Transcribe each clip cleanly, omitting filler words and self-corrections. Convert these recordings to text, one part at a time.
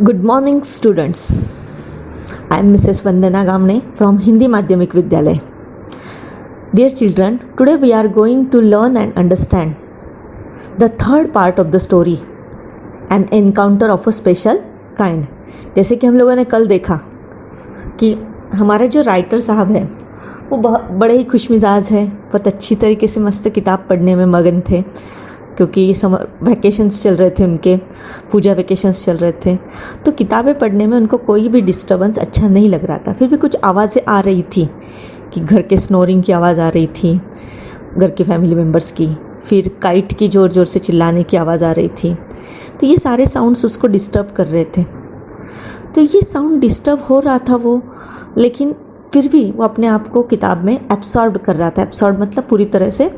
Good morning, students. I am Mrs. Vandana Gamne from Hindi Madhyamik Vidyalaya. Dear children, today we are going to learn and understand the third part of the story, an encounter of a special kind. जैसे कि हम लोगों ने कल देखा कि हमारे जो राइटर साहब हैं वो बहुत बड़े ही खुशमिजाज हैं, बहुत अच्छी तरीके से मस्त किताब पढ़ने में मगन थे क्योंकि समर वैकेशंस चल रहे थे, उनके पूजा वैकेशंस चल रहे थे। तो किताबें पढ़ने में उनको कोई भी डिस्टर्बेंस अच्छा नहीं लग रहा था। फिर भी कुछ आवाज़ें आ रही थी कि घर के स्नोरिंग की आवाज़ आ रही थी, घर के फैमिली मेम्बर्स की, फिर काइट की ज़ोर ज़ोर से चिल्लाने की आवाज़ आ रही थी। तो ये सारे साउंड्स उसको डिस्टर्ब कर रहे थे। तो ये साउंड डिस्टर्ब हो रहा था वो, लेकिन फिर भी वो अपने आप को किताब में एब्सॉर्ब कर रहा था। एब्सॉर्ब मतलब पूरी तरह से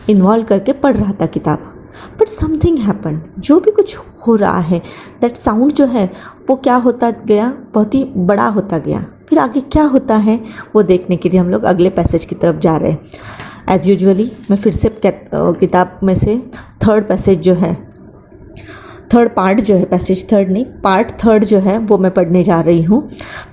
इन्वॉल्व करके पढ़ रहा था किताब। बट समथिंग हैपन, जो भी कुछ हो रहा है, दैट साउंड जो है वो क्या होता गया, बहुत ही बड़ा होता गया। फिर आगे क्या होता है वो देखने के लिए हम लोग अगले पैसेज की तरफ जा रहे हैं। एज़ यूजुअली मैं फिर से किताब में से थर्ड पैसेज जो है, थर्ड पार्ट जो है, पैसेज थर्ड नहीं, पार्ट थर्ड जो है वो मैं पढ़ने जा रही हूँ।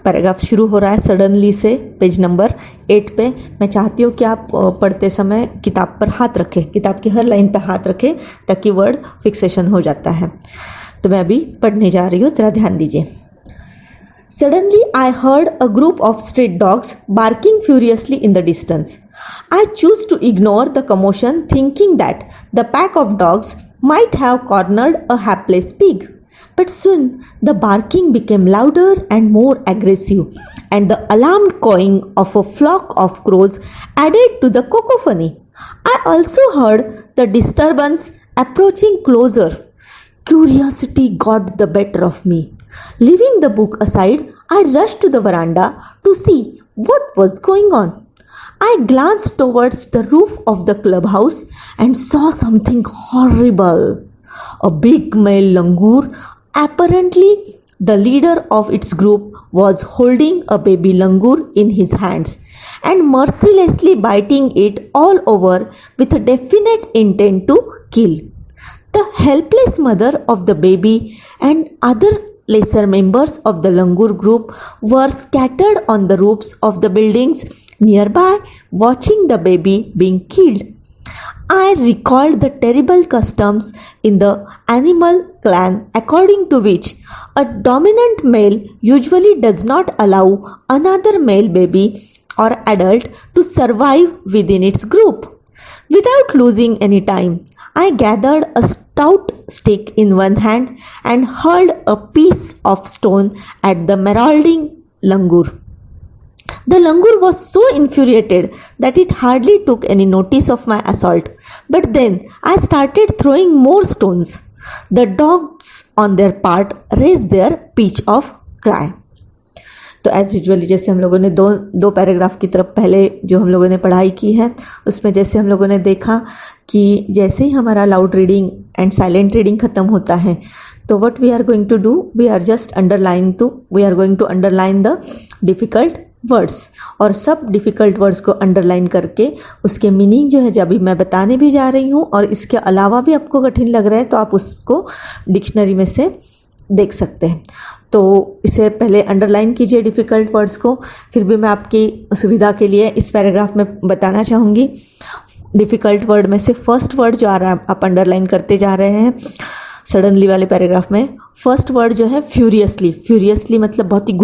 पैराग्राफ शुरू हो रहा है सडनली से पेज नंबर 8 पे। मैं चाहती हूँ कि आप पढ़ते समय किताब पर हाथ रखें, किताब की हर लाइन पर हाथ रखें ताकि वर्ड फिक्सेशन हो जाता है। तो मैं अभी पढ़ने जा रही हूँ, ज़रा ध्यान दीजिए। Suddenly I heard a group of street dogs barking furiously in the distance. I chose to ignore the commotion, thinking that the pack of dogs might have cornered a hapless pig. But soon the barking became louder and more aggressive, and the alarmed cawing of a flock of crows added to the cacophony. I also heard the disturbance approaching closer. Curiosity got the better of me. Leaving the book aside, I rushed to the veranda to see what was going on. I glanced towards the roof of the clubhouse and saw something horrible. A big male langur, apparently the leader of its group, was holding a baby langur in his hands and mercilessly biting it all over with a definite intent to kill. The helpless mother of the baby and other lesser members of the langur group were scattered on the roofs of the buildings nearby, watching the baby being killed. I recalled the terrible customs in the animal clan, according to which a dominant male usually does not allow another male baby or adult to survive within its group. Without losing any time, I gathered a stout stick in one hand and hurled a piece of stone at the marauding langur. The langur was so infuriated that it hardly took any notice of my assault. But then I started throwing more stones. The dogs on their part raised their pitch of cry. तो as usually जैसे हम लोगों ने दो paragraph की तरफ पहले जो हम लोगों ने पढ़ाई की है उसमें जैसे हम लोगों ने देखा कि जैसे ही हमारा loud reading and silent reading ख़त्म होता है तो what we are going to do, we are going to underline the difficult words. और सब डिफ़िकल्ट वर्ड्स को अंडरलाइन करके उसके मीनिंग जो है जब भी मैं बताने भी जा रही हूँ और इसके अलावा भी आपको कठिन लग रहा है तो आप उसको डिक्शनरी में से देख सकते हैं। तो इसे पहले अंडरलाइन कीजिए डिफ़िकल्ट वर्ड्स को। फिर भी मैं आपकी सुविधा के लिए इस पैराग्राफ में बताना चाहूँगी डिफ़िकल्ट वर्ड में से फर्स्ट वर्ड जो आ रहा है आप अंडरलाइन करते जा रहे हैं सडनली वाले पैराग्राफ में। फर्स्ट वर्ड जो है फ्यूरियसली, फ्यूरियसली मतलब बहुत ही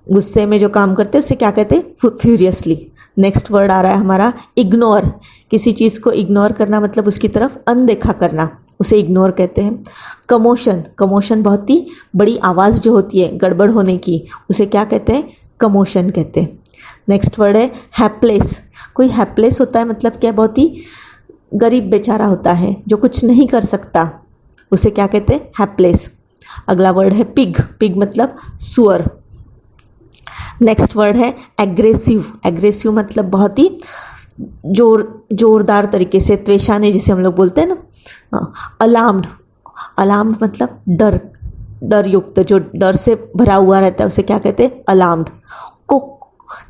गुस्से में जो काम करते हैं उसे क्या कहते हैं, फ्यूरियसली। नेक्स्ट वर्ड आ रहा है हमारा इग्नोर, किसी चीज़ को इग्नोर करना मतलब उसकी तरफ अनदेखा करना, उसे इग्नोर कहते हैं। कमोशन, कमोशन बहुत ही बड़ी आवाज़ जो होती है गड़बड़ होने की, उसे क्या कहते हैं, कमोशन कहते हैं। नेक्स्ट वर्ड है हैप्लेस, कोई हैप्लेस होता है मतलब क्या, बहुत ही गरीब बेचारा होता है जो कुछ नहीं कर सकता, उसे क्या कहते हैं, हैप्लेस। अगला वर्ड है पिग, पिग मतलब सुअर। नेक्स्ट वर्ड है एग्रेसिव, एग्रेसिव मतलब बहुत ही जोरदार तरीके से, त्वेषाने जिसे हम लोग बोलते हैं ना। अलार्म्ड, अलार्म्ड मतलब डर युक्त, जो डर से भरा हुआ रहता है उसे क्या कहते हैं, अलार्म्ड।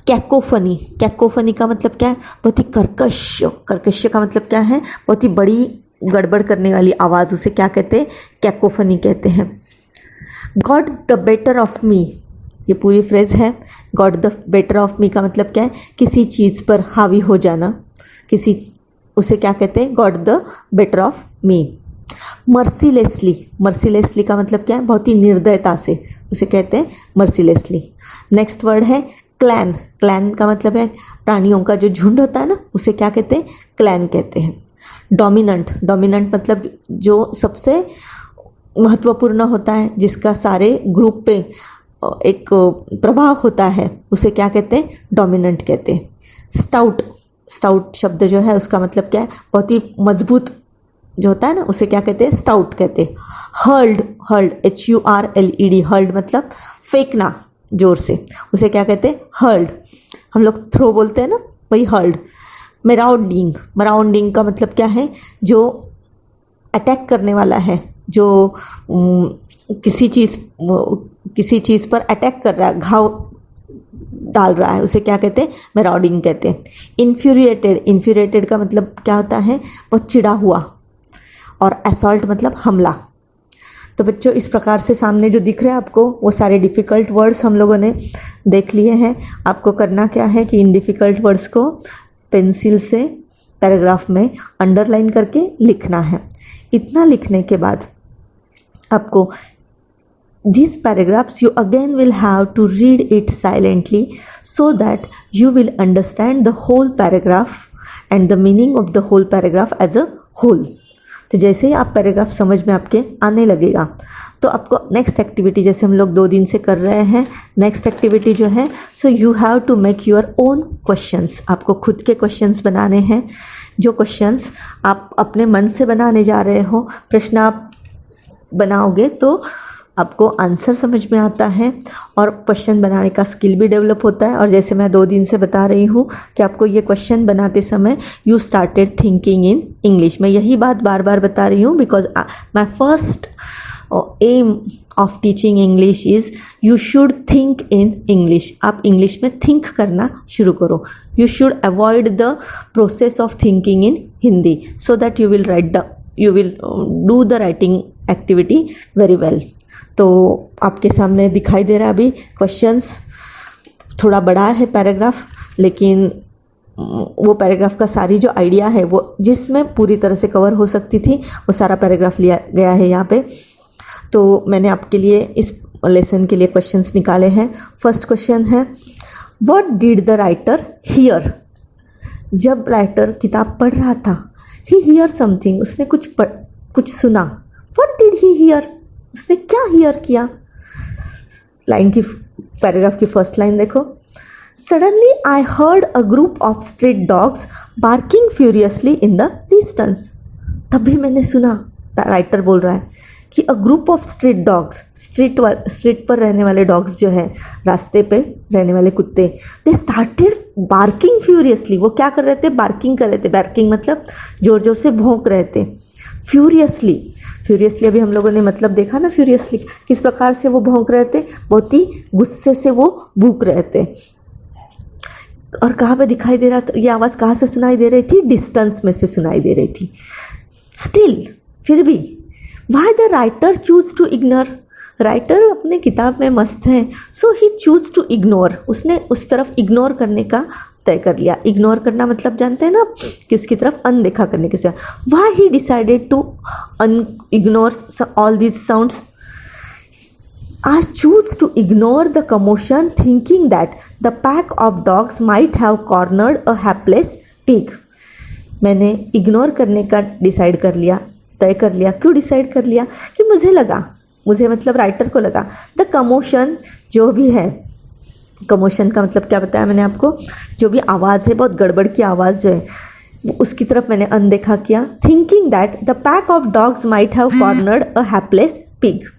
कैकोफनी, कैकोफनी का मतलब क्या है, बहुत ही कर्कश, कर्कश का मतलब क्या है, बहुत ही बड़ी गड़बड़ करने वाली आवाज़, उसे क्या कहते हैं, कैकोफनी कहते हैं। Got the better of me, ये पूरी फ्रेज है। Got the better of me का मतलब क्या है? किसी चीज़ पर हावी हो जाना, उसे क्या कहते हैं? Got the better of me. Mercilessly, mercilessly का मतलब क्या है? बहुत ही निर्दयता से, उसे कहते हैं मर्सीलेसली। नेक्स्ट वर्ड है क्लैन। क्लैन का मतलब है प्राणियों का जो झुंड होता है ना, उसे क्या कहते हैं? क्लैन कहते हैं। डोमिनेंट, डोमिनेंट मतलब जो सबसे महत्वपूर्ण होता है, जिसका सारे ग्रुप पे एक प्रभाव होता है, उसे क्या कहते हैं? डोमिनेंट कहते हैं। स्टाउट, स्टाउट शब्द जो है उसका मतलब क्या है? बहुत ही मजबूत जो होता है ना, उसे क्या कहते हैं? स्टाउट कहते हैं। हर्ल्ड, हर्ल्ड HURLED, हर्ल्ड मतलब फेंकना जोर से, उसे क्या कहते हैं? हर्ल्ड। हम लोग थ्रो बोलते हैं ना, वही हर्ल्ड। मेराउंडिंग, मेराउंडिंग का मतलब क्या है? जो अटैक करने वाला है, जो किसी चीज़ पर अटैक कर रहा है, घाव डाल रहा है, उसे क्या कहते हैं? मेराउंडिंग कहते हैं। इन्फ्यूरिएटेड, इन्फ्यूरिएटेड का मतलब क्या होता है? बहुत चिढ़ा हुआ। और असॉल्ट मतलब हमला। तो बच्चों, इस प्रकार से सामने जो दिख रहे हैं आपको, वो सारे डिफ़िकल्ट वर्ड्स हम लोगों ने देख लिए हैं। आपको करना क्या है कि इन डिफ़िकल्ट वर्ड्स को पेंसिल से पैराग्राफ में अंडरलाइन करके लिखना है। इतना लिखने के बाद आपको these paragraphs you again will have to read it silently so that you will understand the whole paragraph and the meaning of the whole paragraph as a whole. तो जैसे ही आप पैराग्राफ समझ में आपके आने लगेगा, तो आपको नेक्स्ट एक्टिविटी, जैसे हम लोग 2 दिन से कर रहे हैं, नेक्स्ट एक्टिविटी जो है, so you have to make your own questions. आपको खुद के क्वेश्चंस बनाने हैं। जो क्वेश्चंस आप अपने मन से बनाने जा रहे हो, प्रश्न आप बनाओगे तो आपको आंसर समझ में आता है और क्वेश्चन बनाने का स्किल भी डेवलप होता है। और जैसे मैं 2 दिन से बता रही हूँ कि आपको ये क्वेश्चन बनाते समय you started thinking in English. मैं यही बात बार बार बता रही हूँ because my first aim of teaching English is you should think in English. आप इंग्लिश में थिंक करना शुरू करो। You should avoid the process of thinking in Hindi so that you will do the writing activity very well. तो आपके सामने दिखाई दे रहा है अभी क्वेश्चंस। थोड़ा बड़ा है पैराग्राफ, लेकिन वो पैराग्राफ का सारी जो आइडिया है, वो जिसमें पूरी तरह से कवर हो सकती थी, वो सारा पैराग्राफ लिया गया है यहाँ पे। तो मैंने आपके लिए इस लेसन के लिए क्वेश्चंस निकाले हैं। फर्स्ट क्वेश्चन है, what did the writer here? जब राइटर किताब पढ़ रहा था, ही हियर समथिंग, उसने कुछ सुना। What did he here? उसने क्या हियर किया? लाइन की, पैराग्राफ की फर्स्ट लाइन देखो। Suddenly I heard a group of street dogs barking furiously in the distance. तभी मैंने सुना, राइटर बोल रहा है कि a group of street dogs, street पर रहने वाले डॉग्स जो है, रास्ते पे रहने वाले कुत्ते, दे स्टार्टेड बार्किंग फ्यूरियसली। वो क्या कर रहे थे? बार्किंग कर रहे थे। बार्किंग मतलब जोर जोर से भौंक रहे थे। फ्यूरियसली, फ्यूरियसली अभी हम लोगों ने मतलब देखा ना, फ्यूरियसली किस प्रकार से वो भौंक रहे थे, बहुत ही गुस्से से वो भूक रहे थे। और कहाँ पे दिखाई दे रहा था ये आवाज़? कहाँ से सुनाई दे रही थी? डिस्टेंस में से सुनाई दे रही थी। स्टिल, फिर भी, why the writer choose to ignore? Writer अपने किताब में मस्त है, so he choose to ignore. उसने उस तरफ इग्नोर करने का तय कर लिया। इग्नोर करना मतलब जानते हैं ना, कि उसकी तरफ अनदेखा करने के साथ। Why he decided to ignore all these sounds? I choose to ignore the commotion, thinking that the pack of dogs might have cornered a hapless pig. मैंने इग्नोर करने का डिसाइड कर लिया, तय कर लिया। क्यों डिसाइड कर लिया? कि मुझे मतलब राइटर को लगा, द कमोशन जो भी है, कमोशन का मतलब क्या बताया मैंने आपको? जो भी आवाज़ है, बहुत गड़बड़ की आवाज़ जो है, उसकी तरफ मैंने अनदेखा किया। Thinking that the pack of dogs might have cornered a hapless pig.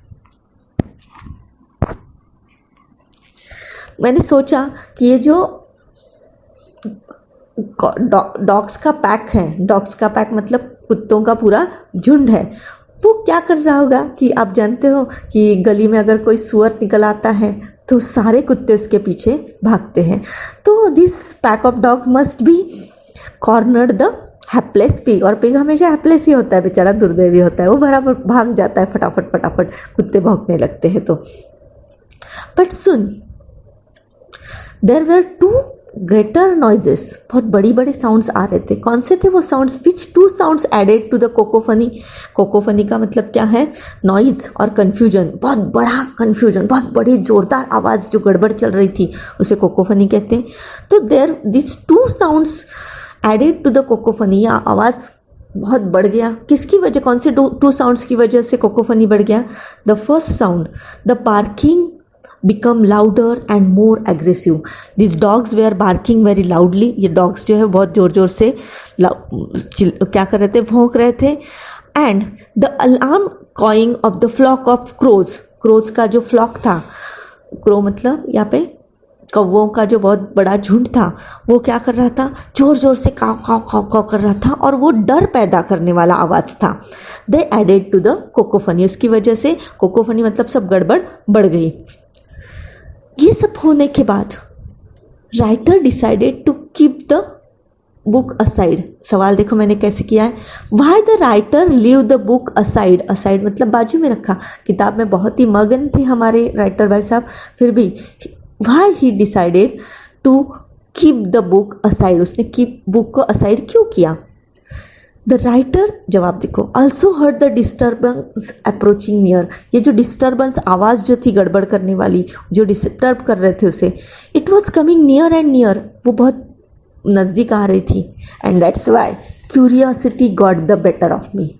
मैंने सोचा कि ये जो डॉग्स का पैक है, डॉग्स का पैक मतलब कुत्तों का पूरा झुंड है, वो क्या कर रहा होगा? कि आप जानते हो कि गली में अगर कोई सुअर निकल आता है तो सारे कुत्ते उसके पीछे भागते हैं। तो this pack of dog must be cornered the hapless pig, और पिग हमेशा हैप्लेस ही होता है, बेचारा दुर्दैवी होता है, वो बराबर भाग जाता है फटाफट फटाफट, कुत्ते भौंकने लगते हैं तो। बट सुन, there were two greater noises, बहुत बड़ी बड़े साउंड्स आ रहे थे। कौन से थे वो sounds? Which two sounds added to the cacophony. Cacophony का मतलब क्या है? नॉइज और कन्फ्यूजन, बहुत बड़ा कन्फ्यूजन, बहुत बड़ी जोरदार आवाज़ जो गड़बड़ चल रही थी उसे कोकोफनी कहते हैं। तो there this two sounds added to the cacophony, या आवाज़ बहुत बढ़ गया। किसकी वजह? कौन से टू साउंड्स की वजह से कोकोफनी बढ़ गया? The first sound, the barking become louder and more aggressive. These dogs were barking very loudly. ये dogs जो है बहुत ज़ोर ज़ोर से क्या कर रहे थे? भौंक रहे थे। And the alarm cawing of the flock of crows. crows का जो flock था, crow मतलब यहाँ पे कौवों का जो बहुत बड़ा झुंड था, वो क्या कर रहा था? जोर जोर से काव काव काव काव कर रहा था, और वो डर पैदा करने वाला आवाज़ था। दे एडेड टू द कोकोफनी, उसकी वजह से कोकोफनी मतलब सब गड़बड़ बढ़ गई। ये सब होने के बाद writer decided to keep the book aside. सवाल देखो मैंने कैसे किया है। Why the writer leave the book aside? Aside मतलब बाजू में रखा। किताब में बहुत ही मगन थे हमारे राइटर भाई साहब, फिर भी why he decided to keep the book aside, उसने कीप बुक को असाइड क्यों किया? द राइटर, जवाब देखो, also heard the disturbance approaching near. ये जो डिस्टर्बेंस आवाज़ जो थी गड़बड़ करने वाली, जो डिस्टर्ब कर रहे थे उसे, it was coming near and near, वो बहुत नज़दीक आ रही थी। And that's why curiosity got the better of me.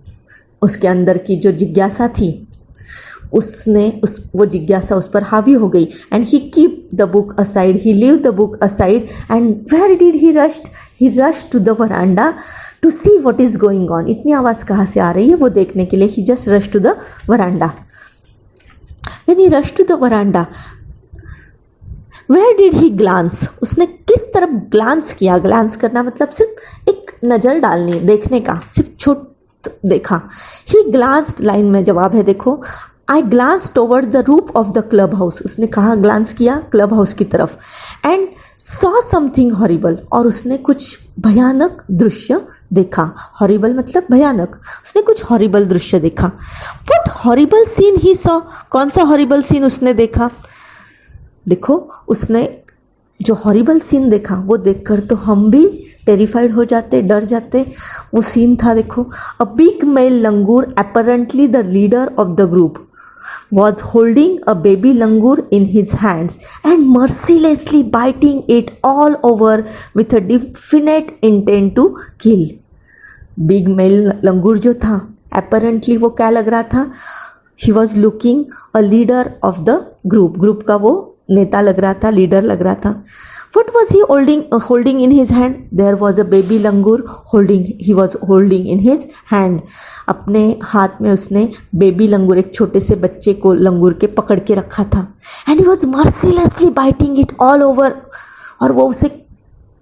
उसके अंदर की जो जिज्ञासा थी, वो जिज्ञासा उस पर हावी हो गई। And he keep the book aside, he leave the book aside, and where did he rush to the veranda to see what is going on. इतनी आवाज़ कहाँ से आ रही है वो देखने के लिए। He just rush to the veranda. When he rush to the veranda, where did he glance, उसने किस तरफ ग्लांस किया? ग्लांस करना मतलब सिर्फ एक नज़र डालनी, देखने का, सिर्फ छोट देखा। ही ग्लांस्ड, लाइन में जवाब है देखो, I glance towards the roof of the club house. उसने कहाँ ग्लांस किया? क्लब हाउस की तरफ। एंड सॉ समथिंग हॉरिबल, और उसने कुछ भयानक दृश्य देखा। हॉरिबल मतलब भयानक, उसने कुछ हॉरिबल दृश्य देखा। What horrible scene he saw, कौन सा हॉरिबल सीन उसने देखा? देखो, उसने जो हॉरिबल सीन देखा वो देखकर तो हम भी टेरिफाइड हो जाते, डर जाते। वो सीन था देखो, a big male langur, apparently the leader of the group, was holding a baby langur in his hands and mercilessly biting it all over with a definite intent to kill. Big male langur जो था, apparently वो क्या लग रहा था? He was looking a leader of the group. Group का वो नेता लग रहा था, लीडर लग रहा था। What was he holding in his hand? There was a baby langur he was holding in his hand. अपने हाथ में उसने बेबी लंगूर, एक छोटे से बच्चे को लंगूर के पकड़ के रखा था। And he was mercilessly biting it all over, और वो उसे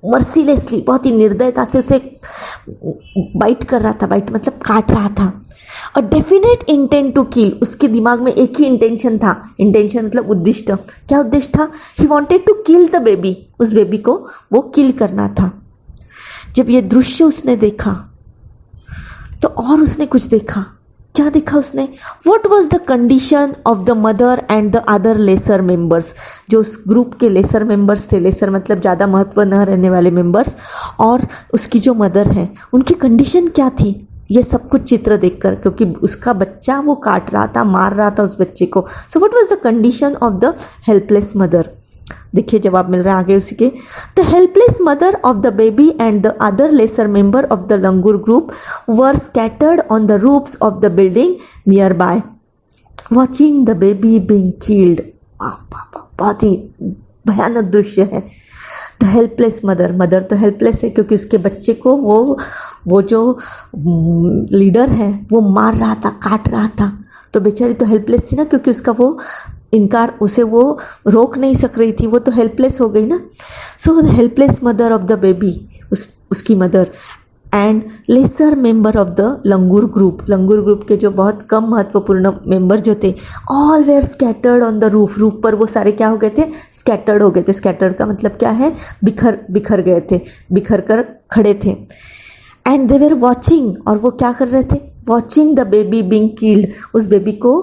मर्सीलेसली, बहुत ही निर्दयता से उसे बाइट कर रहा था। बाइट मतलब काट रहा था। और डेफिनेट इंटेंट टू किल, उसके दिमाग में एक ही इंटेंशन था। इंटेंशन मतलब उद्दिष्ट। क्या उद्देश्य था? He wanted to kill the baby, उस बेबी को वो किल करना था। जब ये दृश्य उसने देखा तो और उसने कुछ देखा। क्या देखा उसने? What was the condition of the mother and the other lesser members, जो उस ग्रुप के लेसर मेंबर्स थे। लेसर मतलब ज़्यादा महत्व न रहने वाले मेंबर्स, और उसकी जो मदर है उनकी कंडीशन क्या थी? ये सब कुछ चित्र देखकर, क्योंकि उसका बच्चा वो काट रहा था, मार रहा था उस बच्चे को। So what was the condition of the helpless mother? देखिए जवाब मिल रहा है आगे उसी के। The helpless mother of the baby and the other lesser member of the langur group were scattered on the roofs of the building nearby watching the baby being killed. बहुत ही भयानक दृश्य है। द हेल्पलेस मदर तो helpless है क्योंकि उसके बच्चे को वो जो लीडर है वो मार रहा था, काट रहा था। तो बेचारी तो हेल्पलेस थी ना, क्योंकि उसका वो इनकार, उसे वो रोक नहीं सक रही थी, वो तो हेल्पलेस हो गई ना। So the helpless mother of the baby, उसकी mother, and lesser member of the langur group के जो बहुत कम महत्वपूर्ण मेंबर जो थे, all were scattered on the roof पर वो सारे क्या हो गए थे? स्कैटर्ड हो गए थे। स्कैटर्ड का मतलब क्या है? बिखर गए थे, बिखर कर खड़े थे। एंड दे वर वॉचिंग, और वो क्या कर रहे थे, watching the baby being killed, उस बेबी को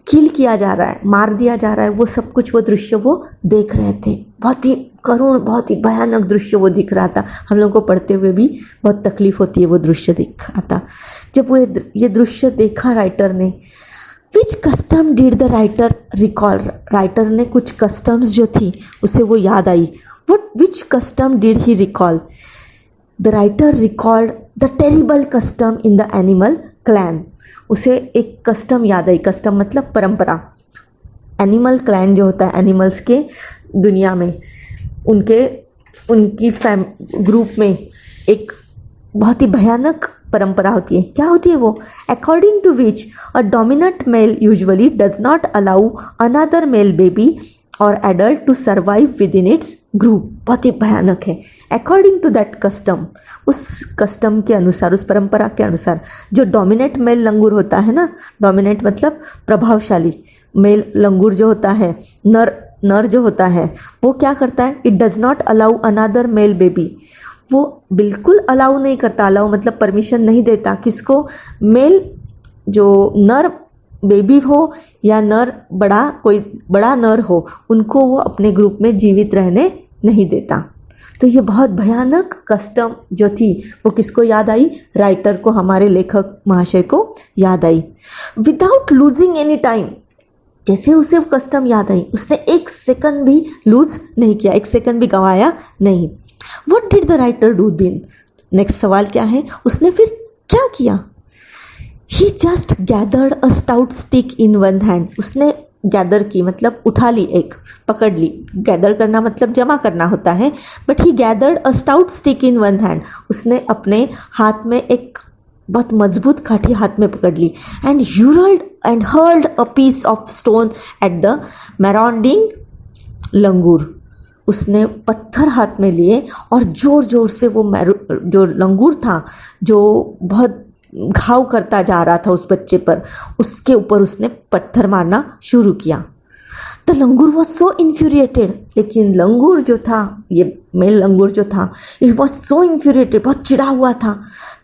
किल किया जा रहा है, मार दिया जा रहा है, वो सब कुछ वो दृश्य वो देख रहे थे। बहुत ही करुण, बहुत ही भयानक दृश्य वो दिख रहा था। हम लोगों को पढ़ते हुए भी बहुत तकलीफ होती है वो दृश्य दिख रहा था। जब वो ये दृश्य देखा राइटर ने, which custom did the writer recall, writer ने कुछ कस्टम्स जो थी उसे वो याद आई। What which custom did he recall, the writer recalled the terrible custom in the animal clan, उसे एक कस्टम याद आई। कस्टम मतलब परंपरा। एनिमल क्लैन जो होता है, एनिमल्स के दुनिया में, उनकी ग्रुप में एक बहुत ही भयानक परंपरा होती है। क्या होती है वो, according to which a dominant male usually does not allow another male baby or adult to survive within its group. बहुत ही भयानक है। अकॉर्डिंग टू दैट कस्टम, उस कस्टम के अनुसार, उस परंपरा के अनुसार, जो डोमिनेंट मेल लंगूर होता है ना, डोमिनेंट मतलब प्रभावशाली मेल लंगूर जो होता है, नर जो होता है, वो क्या करता है, it does not allow another male baby, वो बिल्कुल अलाउ नहीं करता। अलाउ मतलब परमिशन नहीं देता किसको, मेल जो नर बेबी हो या नर बड़ा, कोई बड़ा नर हो, उनको वो अपने ग्रुप में जीवित रहने नहीं देता। तो ये बहुत भयानक कस्टम जो थी वो किसको याद आई, राइटर को, हमारे लेखक महाशय को याद आई। विदाउट लूजिंग एनी टाइम, जैसे उसे वो कस्टम याद आई, उसने एक सेकंड भी लूज नहीं किया, एक सेकंड भी गंवाया नहीं। What did the writer do then, next सवाल क्या है, उसने फिर क्या किया। He just gathered a stout stick in one hand, उसने गैदर की मतलब उठा ली, एक पकड़ ली। गैदर करना मतलब जमा करना होता है, but he gathered a stout stick in one hand, उसने अपने हाथ में एक बहुत मजबूत काठी हाथ में पकड़ ली। And hurled and hurled a piece of stone at the marauding langur, उसने पत्थर हाथ में लिए और जोर जोर से वो जो लंगूर था, जो बहुत घाव करता जा रहा था उस बच्चे पर, उसके ऊपर उसने पत्थर मारना शुरू किया। The langur was so infuriated, लेकिन लंगूर जो था, ये मेल लंगूर जो था, इट वॉज सो इन्फ्यूरिएटेड, बहुत चिढ़ा हुआ था,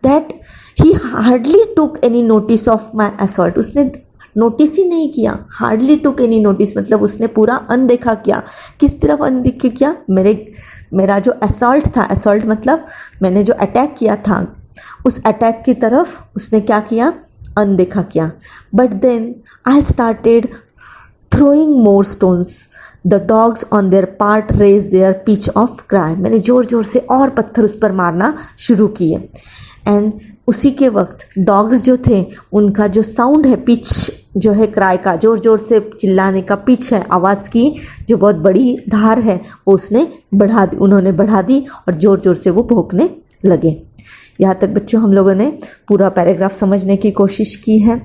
that he hardly took any notice of my assault, उसने नोटिस ही नहीं किया। हार्डली टुक एनी नोटिस मतलब उसने पूरा अनदेखा किया। किस तरफ अनदेखा किया, मेरा जो असॉल्ट था, असॉल्ट मतलब मैंने जो अटैक किया था, उस अटैक की तरफ उसने क्या किया, अनदेखा किया। But then I started throwing more stones, the dogs on their part raised their pitch of cry, मैंने जोर जोर से और पत्थर उस पर मारना शुरू किए। एंड उसी के वक्त डॉग्स जो थे, उनका जो साउंड है, पिच जो है क्राई का, जोर जोर से चिल्लाने का पिच है, आवाज़ की जो बहुत बड़ी धार है, वो उन्होंने बढ़ा दी और जोर जोर से वो भौंकने लगे। यहाँ तक बच्चों हम लोगों ने पूरा पैराग्राफ समझने की कोशिश की है।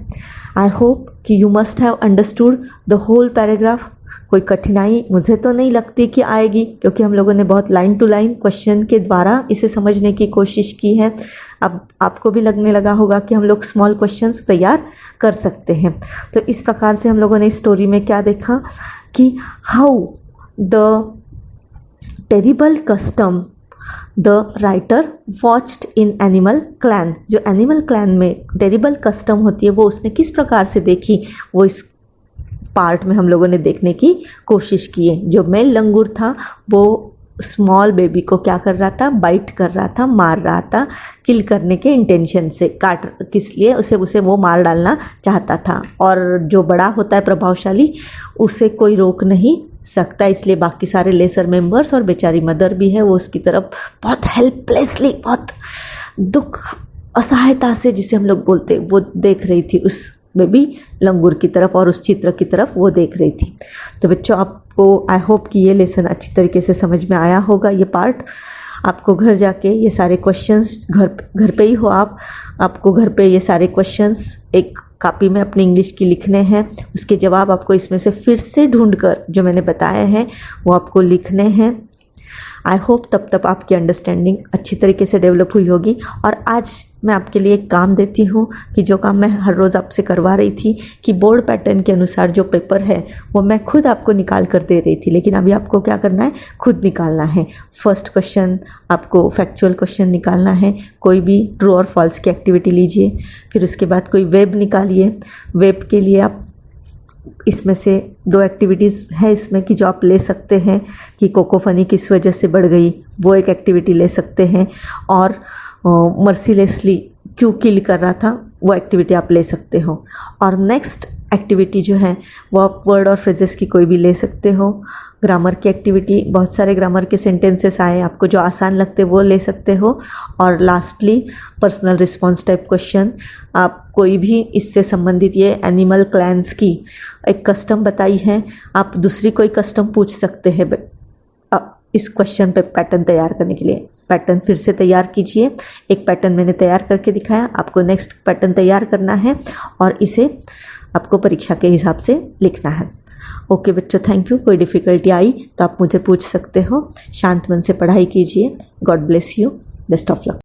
आई होप कि you must have understood the whole paragraph. कोई कठिनाई मुझे तो नहीं लगती कि आएगी, क्योंकि हम लोगों ने बहुत लाइन टू लाइन क्वेश्चन के द्वारा इसे समझने की कोशिश की है। अब आपको भी लगने लगा होगा कि हम लोग स्मॉल क्वेश्चंस तैयार कर सकते हैं। तो इस प्रकार से हम लोगों ने स्टोरी में क्या देखा कि how the terrible custom the writer watched in animal clan, जो एनिमल क्लैन में टेरिबल कस्टम होती है वो उसने किस प्रकार से देखी, वो इस पार्ट में हम लोगों ने देखने की कोशिश की है। जो मेल लंगूर था वो स्मॉल बेबी को क्या कर रहा था, बाइट कर रहा था, मार रहा था, किल करने के इंटेंशन से, किस लिए उसे वो मार डालना चाहता था। और जो बड़ा होता है प्रभावशाली, उसे कोई रोक नहीं सकता, इसलिए बाकी सारे लेसर मेंबर्स और बेचारी मदर भी है, वो उसकी तरफ बहुत हेल्पलेसली, बहुत दुख असहायता से, जिसे हम लोग बोलते, वो देख रही थी उस बेबी लंगूर की तरफ और उस चित्र की तरफ वो देख रही थी। तो बच्चों आपको आई होप कि ये लेसन अच्छी तरीके से समझ में आया होगा। ये पार्ट आपको घर जाके ये सारे क्वेश्चंस घर पे ही हो आपको घर पे ये सारे क्वेश्चंस एक कॉपी में अपनी इंग्लिश की लिखने हैं। उसके जवाब आपको इसमें से फिर से ढूंढकर जो मैंने बताया है वो आपको लिखने हैं। आई होप तब तक आपकी अंडरस्टैंडिंग अच्छी तरीके से डेवलप हुई होगी। और आज मैं आपके लिए एक काम देती हूँ कि जो काम मैं हर रोज़ आपसे करवा रही थी कि बोर्ड पैटर्न के अनुसार जो पेपर है वो मैं खुद आपको निकाल कर दे रही थी, लेकिन अभी आपको क्या करना है, खुद निकालना है। फर्स्ट क्वेश्चन आपको फैक्चुअल क्वेश्चन निकालना है, कोई भी ट्रू और फॉल्स की एक्टिविटी लीजिए। फिर उसके बाद कोई वेब निकालिए। वेब के लिए आप इसमें से 2 एक्टिविटीज़ है इसमें कि जो आप ले सकते हैं कि कोकोफनी किस वजह से बढ़ गई, वो एक एक्टिविटी ले सकते हैं। और मर्सीलेसली क्यों किल कर रहा था, वो एक्टिविटी आप ले सकते हो। और नेक्स्ट एक्टिविटी जो है वो आप वर्ड और फ्रेजेस की कोई भी ले सकते हो। ग्रामर की एक्टिविटी, बहुत सारे ग्रामर के सेंटेंसेस आए, आपको जो आसान लगते वो ले सकते हो। और lastly personal response type question, आप कोई भी इससे संबंधित, ये एनिमल क्लैंस की एक कस्टम बताई है, आप दूसरी कोई कस्टम पूछ सकते हैं इस क्वेश्चन पे पैटर्न तैयार करने के लिए। पैटर्न फिर से तैयार कीजिए। एक पैटर्न मैंने तैयार करके दिखाया, आपको नेक्स्ट पैटर्न तैयार करना है और इसे आपको परीक्षा के हिसाब से लिखना है। ओके बच्चों, थैंक यू। कोई डिफ़िकल्टी आई तो आप मुझे पूछ सकते हो। शांत मन से पढ़ाई कीजिए। God bless you. Best of luck.